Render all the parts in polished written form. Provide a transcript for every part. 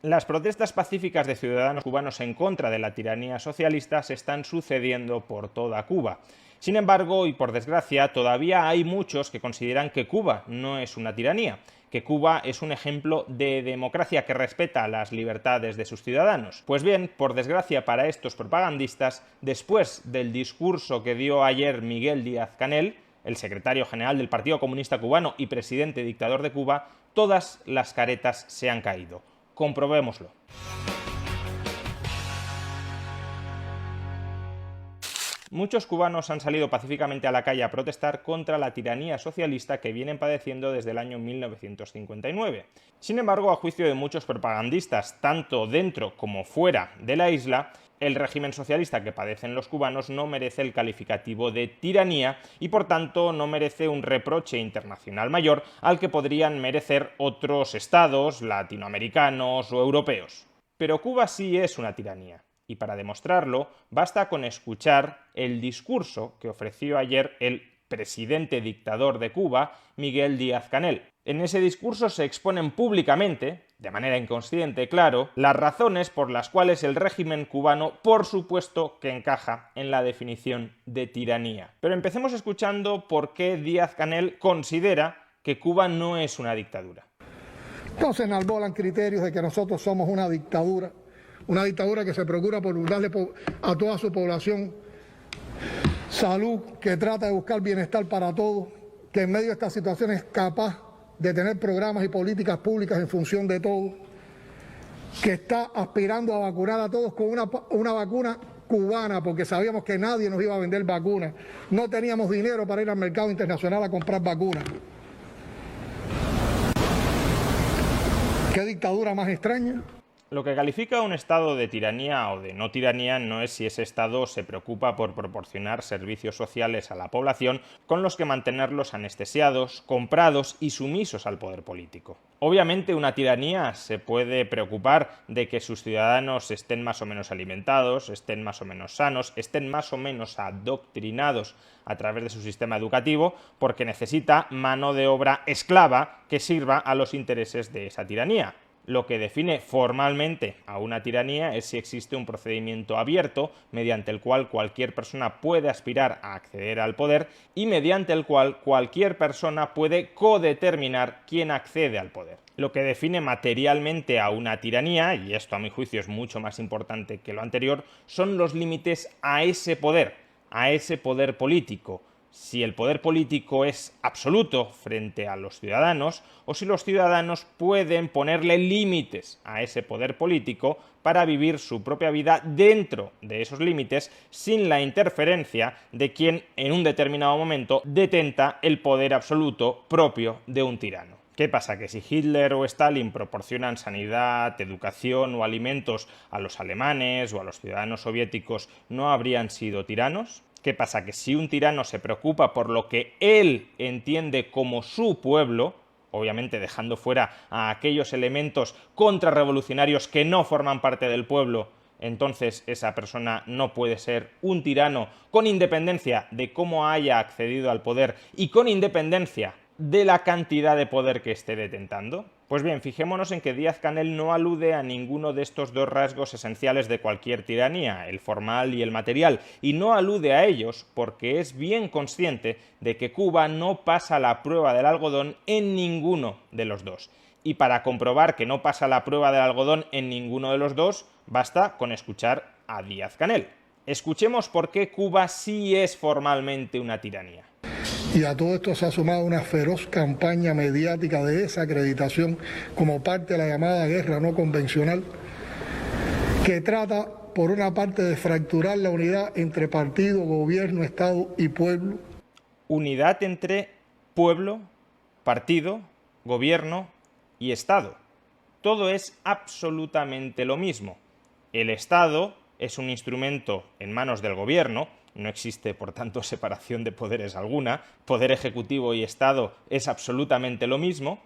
Las protestas pacíficas de ciudadanos cubanos en contra de la tiranía socialista se están sucediendo por toda Cuba. Sin embargo, y por desgracia, todavía hay muchos que consideran que Cuba no es una tiranía, que Cuba es un ejemplo de democracia que respeta las libertades de sus ciudadanos. Pues bien, por desgracia para estos propagandistas, después del discurso que dio ayer Miguel Díaz-Canel, el secretario general del Partido Comunista Cubano y presidente dictador de Cuba, todas las caretas se han caído. Comprobémoslo. Muchos cubanos han salido pacíficamente a la calle a protestar contra la tiranía socialista que vienen padeciendo desde el año 1959. Sin embargo, a juicio de muchos propagandistas, tanto dentro como fuera de la isla, el régimen socialista que padecen los cubanos no merece el calificativo de tiranía y, por tanto, no merece un reproche internacional mayor al que podrían merecer otros estados latinoamericanos o europeos. Pero Cuba sí es una tiranía. Y para demostrarlo, basta con escuchar el discurso que ofreció ayer el presidente dictador de Cuba, Miguel Díaz-Canel. En ese discurso se exponen públicamente, de manera inconsciente, claro, las razones por las cuales el régimen cubano, por supuesto, que encaja en la definición de tiranía. Pero empecemos escuchando por qué Díaz-Canel considera que Cuba no es una dictadura. Entonces enarbolan criterios de que nosotros somos una dictadura que se procura por darle a toda su población salud, que trata de buscar bienestar para todos, que en medio de esta situación es capaz de tener programas y políticas públicas en función de todo, que está aspirando a vacunar a todos con una vacuna cubana, porque sabíamos que nadie nos iba a vender vacunas, no teníamos dinero para ir al mercado internacional a comprar vacunas. ¿Qué dictadura más extraña? Lo que califica un estado de tiranía o de no tiranía no es si ese estado se preocupa por proporcionar servicios sociales a la población con los que mantenerlos anestesiados, comprados y sumisos al poder político. Obviamente una tiranía se puede preocupar de que sus ciudadanos estén más o menos alimentados, estén más o menos sanos, estén más o menos adoctrinados a través de su sistema educativo, porque necesita mano de obra esclava que sirva a los intereses de esa tiranía. Lo que define formalmente a una tiranía es si existe un procedimiento abierto mediante el cual cualquier persona puede aspirar a acceder al poder y mediante el cual cualquier persona puede codeterminar quién accede al poder. Lo que define materialmente a una tiranía, y esto a mi juicio es mucho más importante que lo anterior, son los límites a ese poder político. Si el poder político es absoluto frente a los ciudadanos o si los ciudadanos pueden ponerle límites a ese poder político para vivir su propia vida dentro de esos límites sin la interferencia de quien en un determinado momento detenta el poder absoluto propio de un tirano. ¿Qué pasa? ¿Que si Hitler o Stalin proporcionan sanidad, educación o alimentos a los alemanes o a los ciudadanos soviéticos no habrían sido tiranos? ¿Qué pasa? Que si un tirano se preocupa por lo que él entiende como su pueblo, obviamente dejando fuera a aquellos elementos contrarrevolucionarios que no forman parte del pueblo, entonces esa persona no puede ser un tirano con independencia de cómo haya accedido al poder y con independencia de la cantidad de poder que esté detentando? Pues bien, fijémonos en que Díaz-Canel no alude a ninguno de estos dos rasgos esenciales de cualquier tiranía, el formal y el material, y no alude a ellos porque es bien consciente de que Cuba no pasa la prueba del algodón en ninguno de los dos. Y para comprobar que no pasa la prueba del algodón en ninguno de los dos, basta con escuchar a Díaz-Canel. Escuchemos por qué Cuba sí es formalmente una tiranía. Y a todo esto se ha sumado una feroz campaña mediática de desacreditación como parte de la llamada guerra no convencional, que trata, por una parte, de fracturar la unidad entre partido, gobierno, Estado y pueblo. Unidad entre pueblo, partido, gobierno y Estado. Todo es absolutamente lo mismo. El Estado es un instrumento en manos del gobierno. No existe, por tanto, separación de poderes alguna. Poder ejecutivo y Estado es absolutamente lo mismo.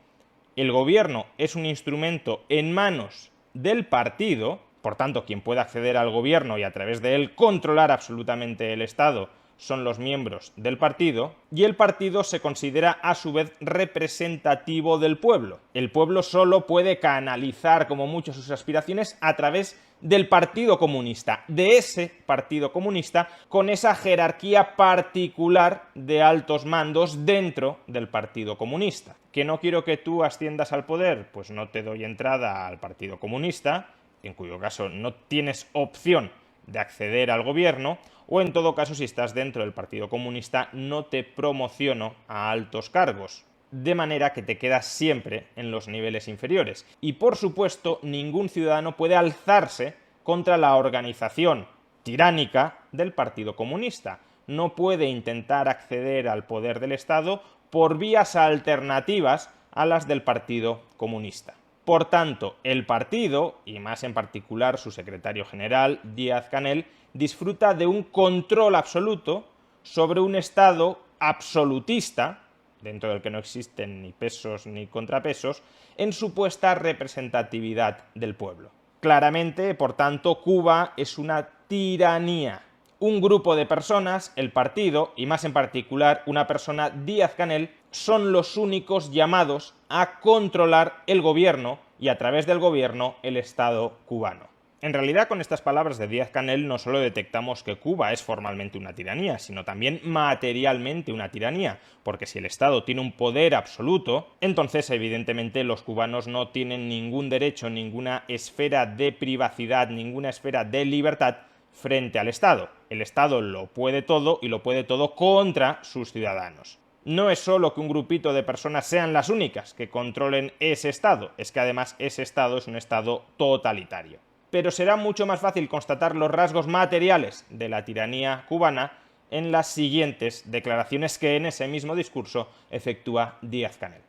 El gobierno es un instrumento en manos del partido, por tanto, quien pueda acceder al gobierno y a través de él controlar absolutamente el Estado, son los miembros del partido, y el partido se considera a su vez representativo del pueblo. El pueblo solo puede canalizar como mucho sus aspiraciones a través del Partido Comunista, de ese Partido Comunista, con esa jerarquía particular de altos mandos dentro del Partido Comunista. ¿Que no quiero que tú asciendas al poder? Pues no te doy entrada al Partido Comunista, en cuyo caso no tienes opción de acceder al gobierno, o en todo caso, si estás dentro del Partido Comunista, no te promociono a altos cargos, de manera que te quedas siempre en los niveles inferiores. Y por supuesto, ningún ciudadano puede alzarse contra la organización tiránica del Partido Comunista. No puede intentar acceder al poder del Estado por vías alternativas a las del Partido Comunista. Por tanto, el partido, y más en particular su secretario general, Díaz-Canel, disfruta de un control absoluto sobre un Estado absolutista, dentro del que no existen ni pesos ni contrapesos, en supuesta representatividad del pueblo. Claramente, por tanto, Cuba es una tiranía. Un grupo de personas, el partido, y más en particular una persona, Díaz-Canel, son los únicos llamados a controlar el gobierno y a través del gobierno el Estado cubano. En realidad, con estas palabras de Díaz-Canel no solo detectamos que Cuba es formalmente una tiranía, sino también materialmente una tiranía, porque si el Estado tiene un poder absoluto, entonces evidentemente los cubanos no tienen ningún derecho, ninguna esfera de privacidad, ninguna esfera de libertad frente al Estado. El Estado lo puede todo y lo puede todo contra sus ciudadanos. No es solo que un grupito de personas sean las únicas que controlen ese Estado, es que además ese Estado es un Estado totalitario. Pero será mucho más fácil constatar los rasgos materiales de la tiranía cubana en las siguientes declaraciones que en ese mismo discurso efectúa Díaz-Canel.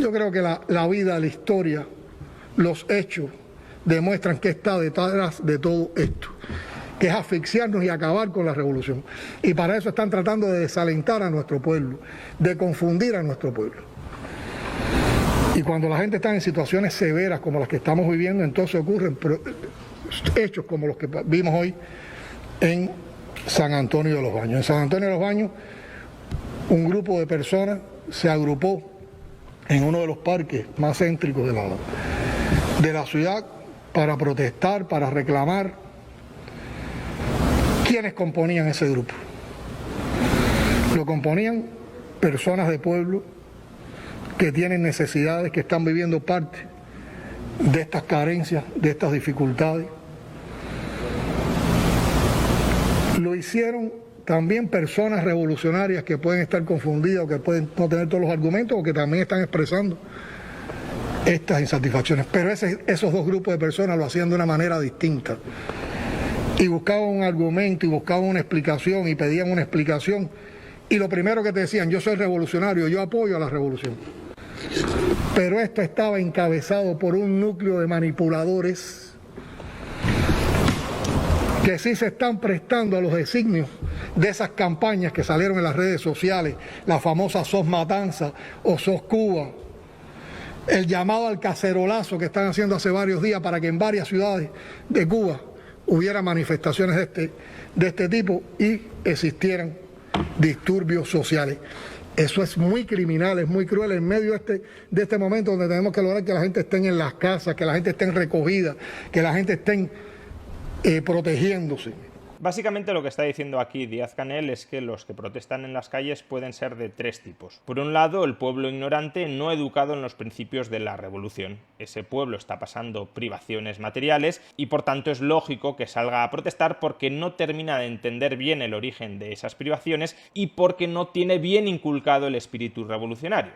Yo creo que la vida, la historia, los hechos demuestran que está detrás de todo esto, que es asfixiarnos y acabar con la revolución. Y para eso están tratando de desalentar a nuestro pueblo, de confundir a nuestro pueblo. Y cuando la gente está en situaciones severas como las que estamos viviendo, entonces ocurren hechos como los que vimos hoy en San Antonio de los Baños. En San Antonio de los Baños, un grupo de personas se agrupó en uno de los parques más céntricos de la ciudad para protestar, para reclamar. ¿Quiénes componían ese grupo? Lo componían personas de pueblo que tienen necesidades, que están viviendo parte de estas carencias, de estas dificultades. Lo hicieron también personas revolucionarias que pueden estar confundidas o que pueden no tener todos los argumentos o que también están expresando estas insatisfacciones. Pero esos dos grupos de personas lo hacían de una manera distinta. Y buscaban un argumento y buscaban una explicación y pedían una explicación. Y lo primero que te decían, yo soy revolucionario, yo apoyo a la revolución. Pero esto estaba encabezado por un núcleo de manipuladores que sí se están prestando a los designios de esas campañas que salieron en las redes sociales, la famosa SOS Matanza o SOS Cuba, el llamado al cacerolazo que están haciendo hace varios días para que en varias ciudades de Cuba hubiera manifestaciones de este tipo y existieran disturbios sociales. Eso es muy criminal, es muy cruel en medio de este momento donde tenemos que lograr que la gente esté en las casas, que la gente esté recogida, que la gente esté protegiéndose. Básicamente lo que está diciendo aquí Díaz-Canel es que los que protestan en las calles pueden ser de tres tipos. Por un lado, el pueblo ignorante no educado en los principios de la revolución. Ese pueblo está pasando privaciones materiales y por tanto es lógico que salga a protestar porque no termina de entender bien el origen de esas privaciones y porque no tiene bien inculcado el espíritu revolucionario.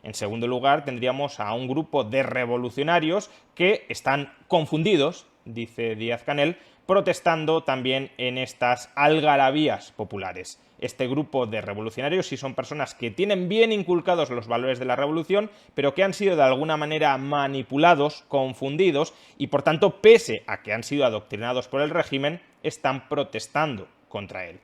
En segundo lugar, tendríamos a un grupo de revolucionarios que están confundidos, dice Díaz-Canel, protestando también en estas algarabías populares. Este grupo de revolucionarios sí son personas que tienen bien inculcados los valores de la revolución, pero que han sido de alguna manera manipulados, confundidos, y por tanto, pese a que han sido adoctrinados por el régimen, están protestando contra él.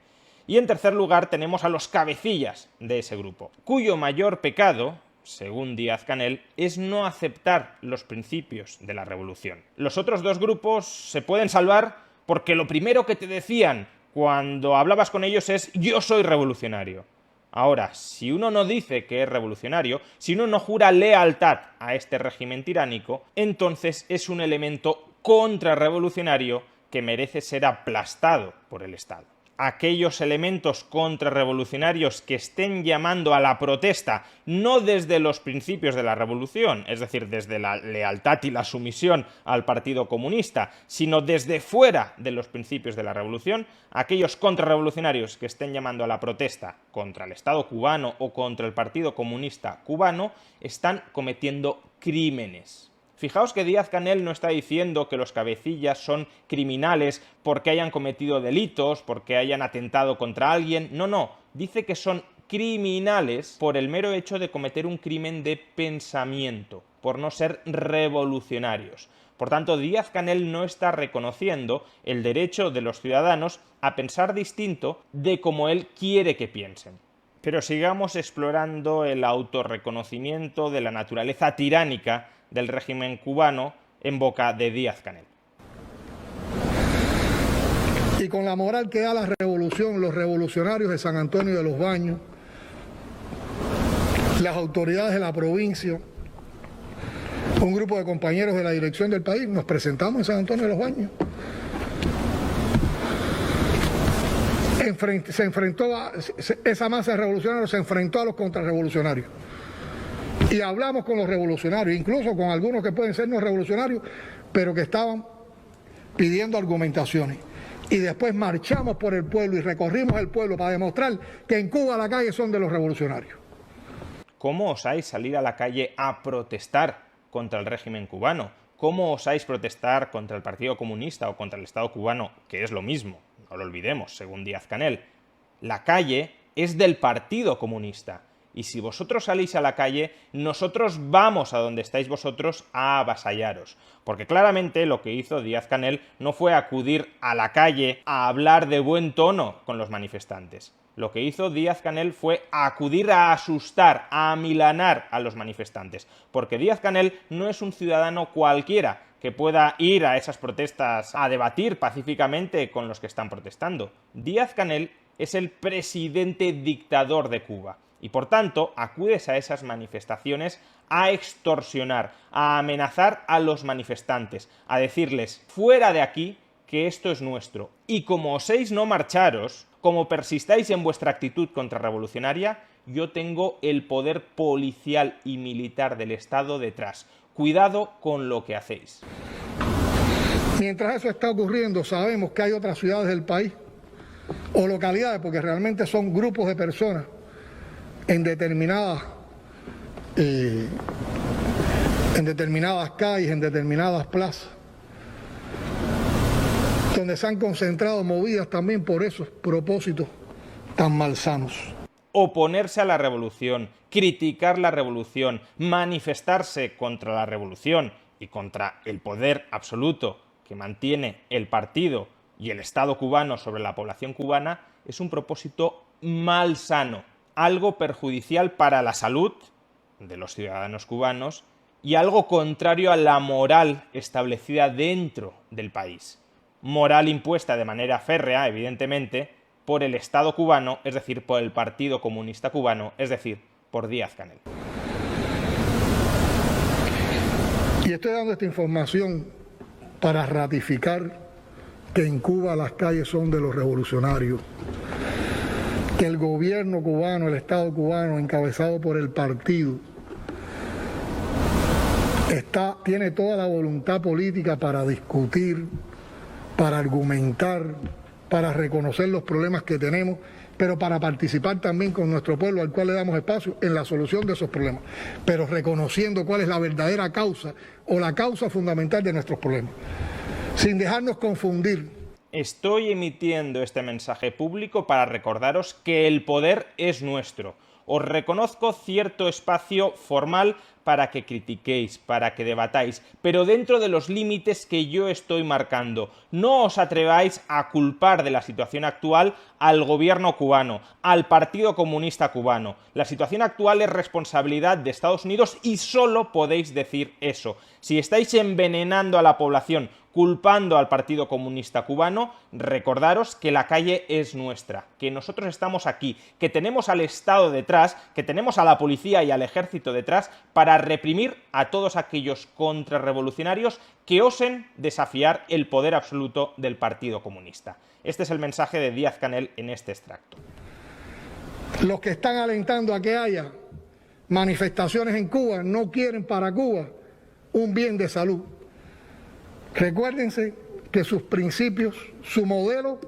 Y en tercer lugar tenemos a los cabecillas de ese grupo, cuyo mayor pecado, según Díaz-Canel, es no aceptar los principios de la revolución. Los otros dos grupos se pueden salvar porque lo primero que te decían cuando hablabas con ellos es yo soy revolucionario. Ahora, si uno no dice que es revolucionario, si uno no jura lealtad a este régimen tiránico, entonces es un elemento contrarrevolucionario que merece ser aplastado por el Estado. Aquellos elementos contrarrevolucionarios que estén llamando a la protesta no desde los principios de la revolución, es decir, desde la lealtad y la sumisión al Partido Comunista, sino desde fuera de los principios de la revolución, aquellos contrarrevolucionarios que estén llamando a la protesta contra el Estado cubano o contra el Partido Comunista cubano están cometiendo crímenes. Fijaos que Díaz-Canel no está diciendo que los cabecillas son criminales porque hayan cometido delitos, porque hayan atentado contra alguien. No, dice que son criminales por el mero hecho de cometer un crimen de pensamiento, por no ser revolucionarios. Por tanto, Díaz-Canel no está reconociendo el derecho de los ciudadanos a pensar distinto de como él quiere que piensen. Pero sigamos explorando el autorreconocimiento de la naturaleza tiránica del régimen cubano en boca de Díaz-Canel. Y con la moral que da la revolución, los revolucionarios de San Antonio de los Baños, las autoridades de la provincia, un grupo de compañeros de la dirección del país, nos presentamos en San Antonio de los Baños. Esa masa de revolucionarios se enfrentó a los contrarrevolucionarios. Y hablamos con los revolucionarios, incluso con algunos que pueden ser no revolucionarios, pero que estaban pidiendo argumentaciones. Y después marchamos por el pueblo y recorrimos el pueblo para demostrar que en Cuba la calle son de los revolucionarios. ¿Cómo osáis salir a la calle a protestar contra el régimen cubano? ¿Cómo osáis protestar contra el Partido Comunista o contra el Estado cubano, que es lo mismo? No lo olvidemos, según Díaz-Canel. La calle es del Partido Comunista. Y si vosotros salís a la calle, nosotros vamos a donde estáis vosotros a avasallaros. Porque claramente lo que hizo Díaz-Canel no fue acudir a la calle a hablar de buen tono con los manifestantes. Lo que hizo Díaz-Canel fue acudir a asustar, a amilanar a los manifestantes. Porque Díaz-Canel no es un ciudadano cualquiera que pueda ir a esas protestas a debatir pacíficamente con los que están protestando. Díaz-Canel es el presidente dictador de Cuba. Y por tanto, acudes a esas manifestaciones a extorsionar, a amenazar a los manifestantes, a decirles fuera de aquí que esto es nuestro. Y como oséis no marcharos, como persistáis en vuestra actitud contrarrevolucionaria, yo tengo el poder policial y militar del Estado detrás. Cuidado con lo que hacéis. Mientras eso está ocurriendo, sabemos que hay otras ciudades del país o localidades, porque realmente son grupos de personas en determinadas calles, en determinadas plazas, donde se han concentrado movidas también por esos propósitos tan malsanos. Oponerse a la revolución, criticar la revolución, manifestarse contra la revolución y contra el poder absoluto que mantiene el partido y el Estado cubano sobre la población cubana es un propósito malsano, algo perjudicial para la salud de los ciudadanos cubanos y algo contrario a la moral establecida dentro del país. Moral impuesta de manera férrea, evidentemente, por el Estado cubano, es decir, por el Partido Comunista Cubano, es decir, por Díaz-Canel. Y estoy dando esta información para ratificar que en Cuba las calles son de los revolucionarios, que el gobierno cubano, el Estado cubano, encabezado por el partido, tiene toda la voluntad política para discutir, para argumentar, para reconocer los problemas que tenemos, pero para participar también con nuestro pueblo, al cual le damos espacio en la solución de esos problemas, pero reconociendo cuál es la verdadera causa o la causa fundamental de nuestros problemas, sin dejarnos confundir. Estoy emitiendo este mensaje público para recordaros que el poder es nuestro. Os reconozco cierto espacio formal para que critiquéis, para que debatáis, pero dentro de los límites que yo estoy marcando. No os atreváis a culpar de la situación actual al gobierno cubano, al Partido Comunista Cubano. La situación actual es responsabilidad de Estados Unidos y solo podéis decir eso. Si estáis envenenando a la población culpando al Partido Comunista Cubano, recordaros que la calle es nuestra, que nosotros estamos aquí, que tenemos al Estado detrás, que tenemos a la policía y al ejército detrás para reprimir a todos aquellos contrarrevolucionarios que osen desafiar el poder absoluto del Partido Comunista. Este es el mensaje de Díaz-Canel en este extracto. Los que están alentando a que haya manifestaciones en Cuba no quieren para Cuba un bien de salud. Recuérdense que sus principios, su modelo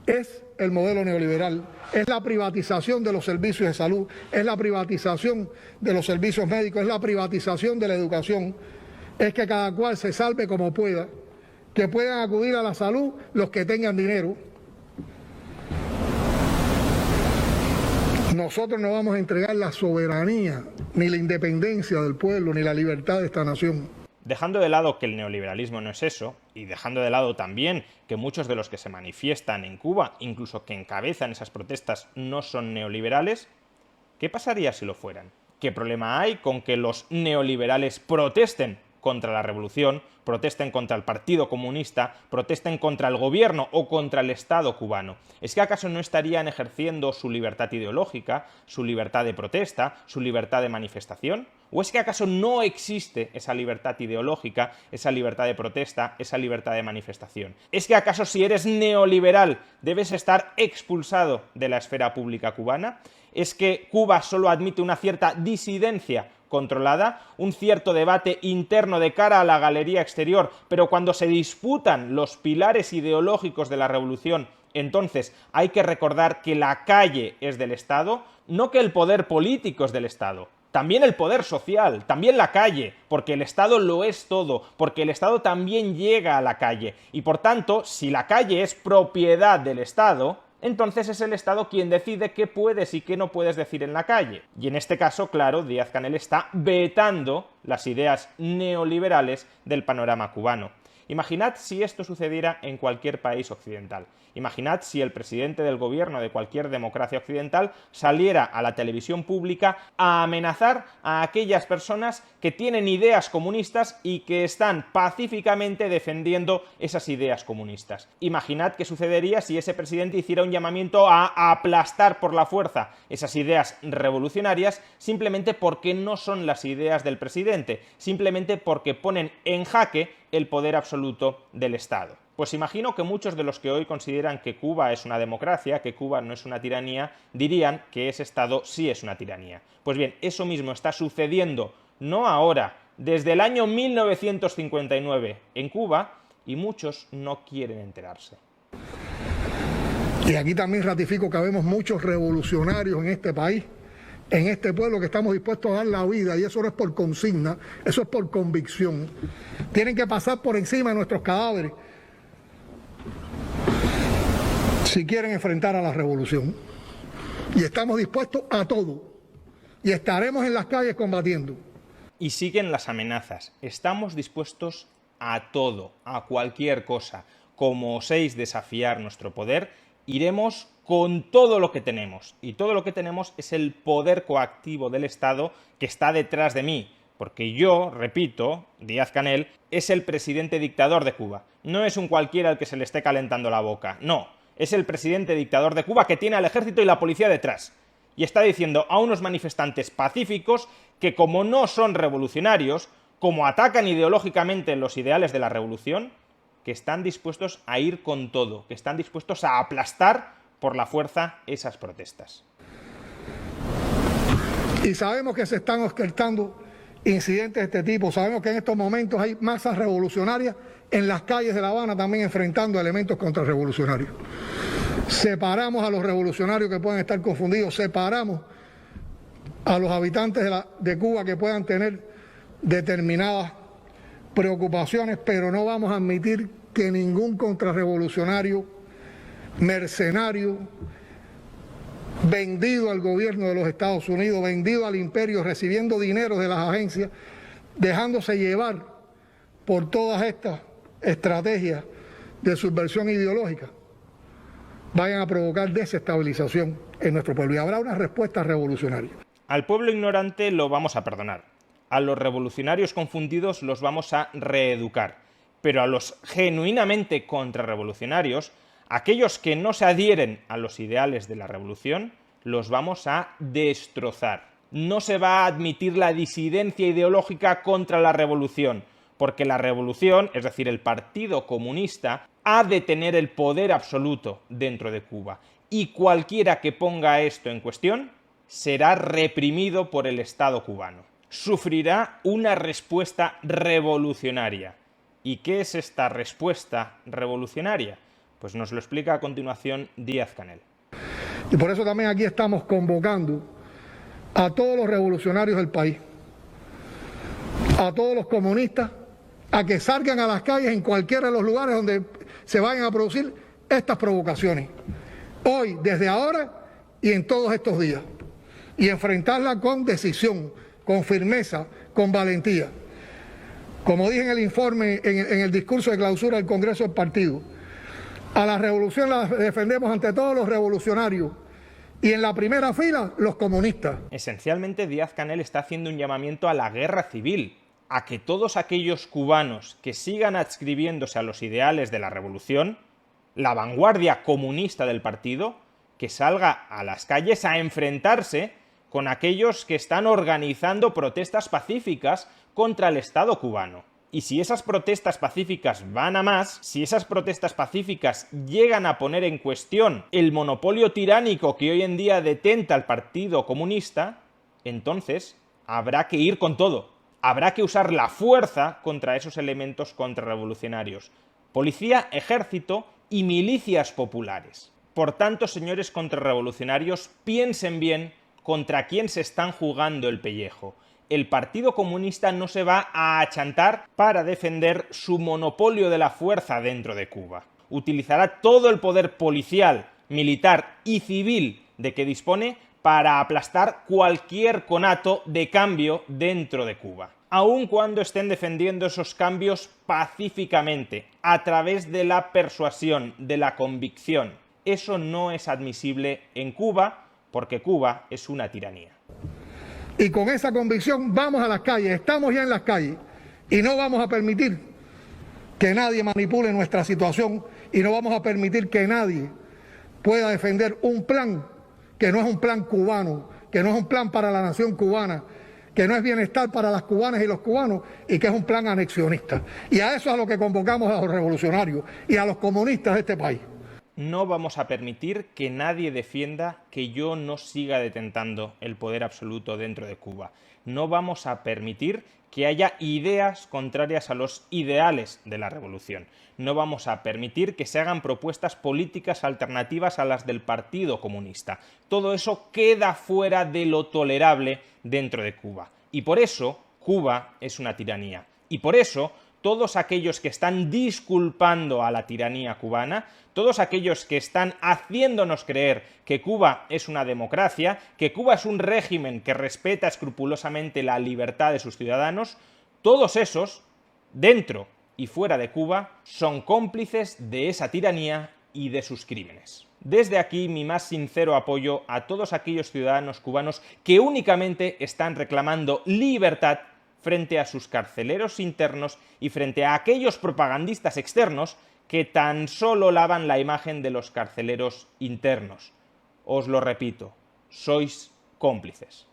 es el modelo neoliberal, es la privatización de los servicios de salud, es la privatización de los servicios médicos, es la privatización de la educación, es que cada cual se salve como pueda, que puedan acudir a la salud los que tengan dinero. Nosotros no vamos a entregar la soberanía, ni la independencia del pueblo, ni la libertad de esta nación. Dejando de lado que el neoliberalismo no es eso, y dejando de lado también que muchos de los que se manifiestan en Cuba, incluso que encabezan esas protestas, no son neoliberales, ¿qué pasaría si lo fueran? ¿Qué problema hay con que los neoliberales protesten contra la revolución, protesten contra el Partido Comunista, protesten contra el gobierno o contra el Estado cubano? ¿Es que acaso no estarían ejerciendo su libertad ideológica, su libertad de protesta, su libertad de manifestación? ¿O es que acaso no existe esa libertad ideológica, esa libertad de protesta, esa libertad de manifestación? ¿Es que acaso si eres neoliberal debes estar expulsado de la esfera pública cubana? ¿Es que Cuba solo admite una cierta disidencia controlada, un cierto debate interno de cara a la galería exterior, pero cuando se disputan los pilares ideológicos de la revolución, entonces hay que recordar que la calle es del Estado, no que el poder político es del Estado? También el poder social, también la calle, porque el Estado lo es todo, porque el Estado también llega a la calle. Y por tanto, si la calle es propiedad del Estado, entonces es el Estado quien decide qué puedes y qué no puedes decir en la calle. Y en este caso, claro, Díaz-Canel está vetando las ideas neoliberales del panorama cubano. Imaginad si esto sucediera en cualquier país occidental. Imaginad si el presidente del gobierno de cualquier democracia occidental saliera a la televisión pública a amenazar a aquellas personas que tienen ideas comunistas y que están pacíficamente defendiendo esas ideas comunistas. Imaginad qué sucedería si ese presidente hiciera un llamamiento a aplastar por la fuerza esas ideas revolucionarias simplemente porque no son las ideas del presidente, simplemente porque ponen en jaque el poder absoluto del Estado. Pues imagino que muchos de los que hoy consideran que Cuba es una democracia, que Cuba no es una tiranía, dirían que ese Estado sí es una tiranía. Pues bien, eso mismo está sucediendo, no ahora, desde el año 1959 en Cuba, y muchos no quieren enterarse. Y aquí también ratifico que habemos muchos revolucionarios en este país, en este pueblo, que estamos dispuestos a dar la vida, y eso no es por consigna, eso es por convicción. Tienen que pasar por encima de nuestros cadáveres si quieren enfrentar a la revolución. Y estamos dispuestos a todo. Y estaremos en las calles combatiendo. Y siguen las amenazas. Estamos dispuestos a todo, a cualquier cosa. Como oséis desafiar nuestro poder, iremos con todo lo que tenemos. Y todo lo que tenemos es el poder coactivo del Estado que está detrás de mí. Porque yo, repito, Díaz-Canel es el presidente dictador de Cuba. No es un cualquiera al que se le esté calentando la boca. No, es el presidente dictador de Cuba que tiene al ejército y la policía detrás. Y está diciendo a unos manifestantes pacíficos que, como no son revolucionarios, como atacan ideológicamente los ideales de la revolución, que están dispuestos a ir con todo, que están dispuestos a aplastar por la fuerza esas protestas. Y sabemos que se están orquestando incidentes de este tipo. Sabemos que en estos momentos hay masas revolucionarias en las calles de La Habana también enfrentando elementos contrarrevolucionarios. Separamos a los revolucionarios que puedan estar confundidos, separamos a los habitantes de Cuba que puedan tener determinadas preocupaciones, pero no vamos a admitir que ningún contrarrevolucionario, mercenario, vendido al gobierno de los Estados Unidos, vendido al imperio, recibiendo dinero de las agencias, dejándose llevar por todas estas estrategias de subversión ideológica, vayan a provocar desestabilización en nuestro pueblo. Y habrá una respuesta revolucionaria. Al pueblo ignorante lo vamos a perdonar. A los revolucionarios confundidos los vamos a reeducar. pero a los genuinamente contrarrevolucionarios, aquellos que no se adhieren a los ideales de la revolución, los vamos a destrozar. No se va a admitir la disidencia ideológica contra la revolución, porque la revolución, es decir, el Partido Comunista, ha de tener el poder absoluto dentro de Cuba. Y cualquiera que ponga esto en cuestión será reprimido por el Estado cubano. Sufrirá una respuesta revolucionaria. ¿Y qué es esta respuesta revolucionaria? Pues nos lo explica a continuación Díaz-Canel. Y por eso también aquí estamos convocando a todos los revolucionarios del país, a todos los comunistas, a que salgan a las calles en cualquiera de los lugares donde se vayan a producir estas provocaciones. Hoy, desde ahora y en todos estos días. Y enfrentarla con decisión, con firmeza, con valentía. Como dije en el informe, en el discurso de clausura del Congreso del Partido, a la revolución la defendemos ante todos los revolucionarios y en la primera fila los comunistas. Esencialmente Díaz-Canel está haciendo un llamamiento a la guerra civil, a que todos aquellos cubanos que sigan adscribiéndose a los ideales de la revolución, la vanguardia comunista del partido, que salga a las calles a enfrentarse con aquellos que están organizando protestas pacíficas contra el Estado cubano. Y si esas protestas pacíficas van a más, si esas protestas pacíficas llegan a poner en cuestión el monopolio tiránico que hoy en día detenta el Partido Comunista, entonces habrá que ir con todo. Habrá que usar la fuerza contra esos elementos contrarrevolucionarios. Policía, ejército y milicias populares. Por tanto, señores contrarrevolucionarios, piensen bien contra quién se están jugando el pellejo. El Partido Comunista no se va a achantar para defender su monopolio de la fuerza dentro de Cuba. Utilizará todo el poder policial, militar y civil de que dispone para aplastar cualquier conato de cambio dentro de Cuba. Aun cuando estén defendiendo esos cambios pacíficamente, a través de la persuasión, de la convicción. Eso no es admisible en Cuba, porque Cuba es una tiranía. Y con esa convicción vamos a las calles, estamos ya en las calles y no vamos a permitir que nadie manipule nuestra situación y no vamos a permitir que nadie pueda defender un plan que no es un plan cubano, que no es un plan para la nación cubana, que no es bienestar para las cubanas y los cubanos y que es un plan anexionista. Y a eso es a lo que convocamos a los revolucionarios y a los comunistas de este país. No vamos a permitir que nadie defienda que yo no siga detentando el poder absoluto dentro de Cuba. No vamos a permitir que haya ideas contrarias a los ideales de la revolución. No vamos a permitir que se hagan propuestas políticas alternativas a las del Partido Comunista. Todo eso queda fuera de lo tolerable dentro de Cuba. Y por eso Cuba es una tiranía. Y por eso todos aquellos que están disculpando a la tiranía cubana, todos aquellos que están haciéndonos creer que Cuba es una democracia, que Cuba es un régimen que respeta escrupulosamente la libertad de sus ciudadanos, todos esos, dentro y fuera de Cuba, son cómplices de esa tiranía y de sus crímenes. Desde aquí, mi más sincero apoyo a todos aquellos ciudadanos cubanos que únicamente están reclamando libertad frente a sus carceleros internos y frente a aquellos propagandistas externos que tan solo lavan la imagen de los carceleros internos. Os lo repito, sois cómplices.